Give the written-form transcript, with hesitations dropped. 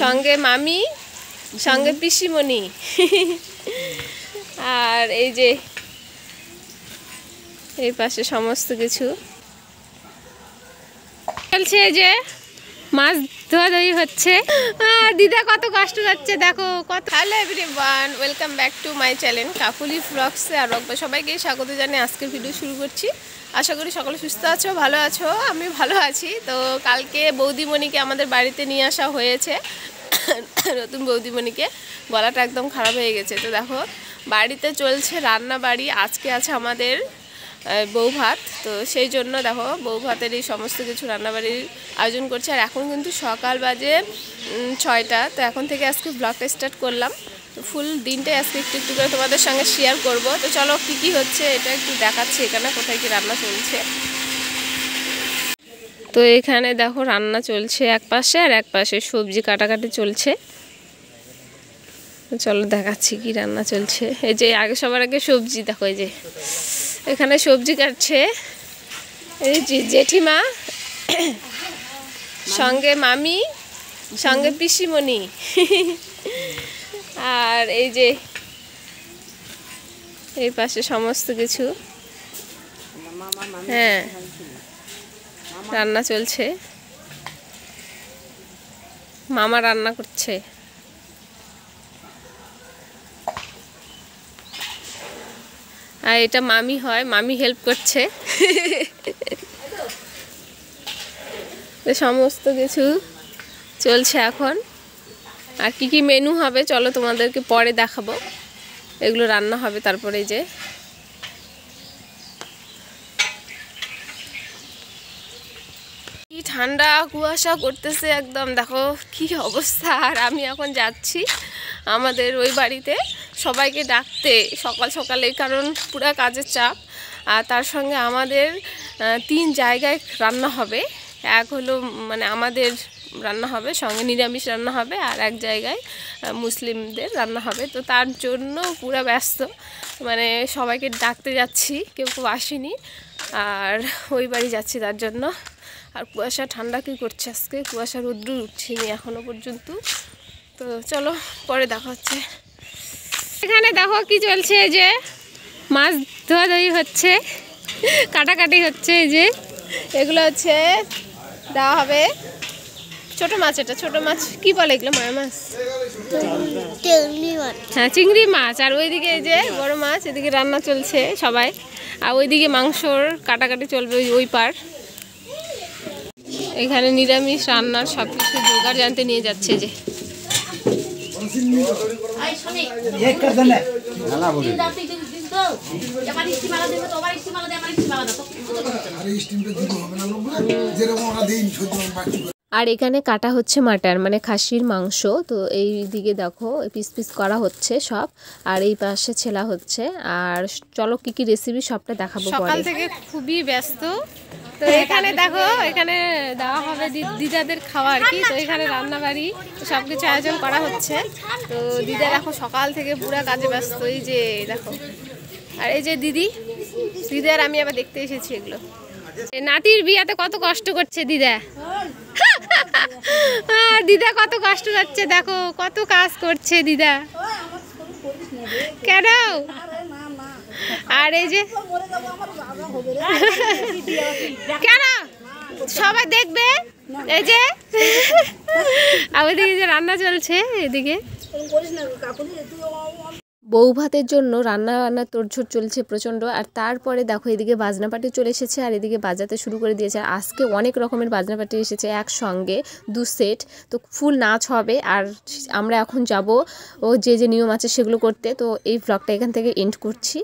সঙ্গে মামি, সঙ্গে পিসিমণি। আর এই যে এই পাশে সমস্ত কিছু চলছে, যে মাছ ধোয়াধুয়ি হচ্ছে। দিদা কত কষ্ট যাচ্ছে দেখো কত। Hello everyone, welcome back to my channel Kakuli ব্লগসে। আর সবাইকে স্বাগত জানিয়ে আজকের ভিডিও শুরু করছি। আশা করি সকলে সুস্থ আছো, ভালো আছো। আমি ভালো আছি। তো কালকে বৌদিমণিকে আমাদের বাড়িতে নিয়ে আসা হয়েছে, নতুন বৌদিমণিকে। গলাটা একদম খারাপ হয়ে গেছে। তো দেখো বাড়িতে চলছে রান্না বাড়ি। আজকে আছে আমাদের বউ ভাত, তো সেই জন্য দেখো বউ ভাতের এই সমস্ত কিছু রান্নাবাড়ির আয়োজন করছে। আর এখন কিন্তু সকাল বাজে 6টা। তো এখন থেকে আজকে ব্লগটা স্টার্ট করলাম। তো ফুল দিনটাই আজকে একটু একটু করে তোমাদের সঙ্গে শেয়ার করব। তো চলো কী কী হচ্ছে এটা একটু দেখাচ্ছি, এখানে কোথায় কি রান্না চলছে। তো এখানে দেখো রান্না চলছে এক পাশে, আর এক পাশে সবজি কাটাকাটি চলছে। চলো দেখাচ্ছি কি রান্না চলছে। এই যে আগে সবার আগে সবজি দেখো, এই যে এখানে সবজি কাটছে এই যে জেঠিমা, সঙ্গে মামি, সঙ্গে পিসিমণি। আর এই যে এই পাশে সমস্ত কিছু, হ্যাঁ রান্না চলছে। মামা রান্না করছে। আর এটা মামি হয়, মামি হেল্প করছে। সমস্ত কিছু চলছে এখন। আর কি কি মেনু হবে চলো তোমাদেরকে পরে দেখাবো। এগুলো রান্না হবে তারপরে। যে কি ঠান্ডা কুয়াশা করতেছে একদম, দেখো কি অবস্থা। আর আমি এখন যাচ্ছি আমাদের ওই বাড়িতে সবাইকে ডাকতে সকাল সকালে, কারণ পুরো কাজের চাপ। আর তার সঙ্গে আমাদের 3 জায়গায় রান্না হবে। এক হলো মানে আমাদের রান্না হবে, সঙ্গে নিরামিষ রান্না হবে, আর এক জায়গায় মুসলিমদের রান্না হবে। তো তার জন্য পুরো ব্যস্ত, মানে সবাইকে ডাকতে যাচ্ছি, কেউ কেউ আসেনি। আর ওই বাড়ি যাচ্ছি তার জন্য। আর কুয়াশা ঠান্ডা কি করছে আজকে, কুয়াশা রৌদ্র উঠছেনি এখনো পর্যন্ত। তো চলো পরে দেখা হচ্ছে। এখানে দেখো কি চলছে, যে মাছ ধোয়াধুয়ি হচ্ছে, কাটাকাটি হচ্ছে। এই যে এগুলো হচ্ছে দেওয়া হবে ছোট মাছ। এটা ছোট মাছ কি বলে এগুলো? মায়া মাছ, হ্যাঁ চিংড়ি মাছ। আর ওইদিকে এই যে বড় মাছ, এদিকে রান্না চলছে সবাই। আর ওইদিকে মাংসর কাটাকাটি চলবে ওই পার। এখানে নিরামিষ রান্নার সব কিছু জোগাড় জানতে নিয়ে যাচ্ছে। যে আর এখানে কাটা হচ্ছে মাটন, মানে খাসির মাংস। তো এই দিকে দেখো পিস পিস করা হচ্ছে সব, আর এই পাশে ছেলা হচ্ছে। আর চলো কি কি রেসিপি সবটা দেখাবো। সকাল থেকে খুবই ব্যস্ত। তো এখানে দেখো এখানে দেওয়া হবে দিদাদের খাওয়ার কি। তো এখানে রান্নাবাড়ি সব কিছু আয়োজন করা হচ্ছে। তো দিদা দেখো সকাল থেকে পুরো কাজে ব্যস্ত। এই যে দেখো, আর এই যে দিদার আমি আবার দেখতে এসেছি এগুলো। নাতির বিয়াতে কত কষ্ট করছে দিদা। দিদা কত কষ্ট যাচ্ছে দেখো, কত কাজ করছে দিদা। কেন? আর এই যে কেন সবাই দেখবে। এই যে আমাদের যে রান্না চলছে এদিকে, বউ ভাতের জন্য রান্নার তোড়জোড় চলছে প্রচণ্ড। আর তারপরে দেখো এদিকে বাজনা পার্টি চলে এসেছে, আর এদিকে বাজাতে শুরু করে দিয়েছে। আর আজকে অনেক রকমের বাজনা পার্টি এসেছে একসঙ্গে 2 সেট। তো ফুল নাচ হবে। আর আমরা এখন যাব ও যে নিয়ম আছে সেগুলো করতে। তো এই ব্লগটা এখান থেকে এন্ড করছি।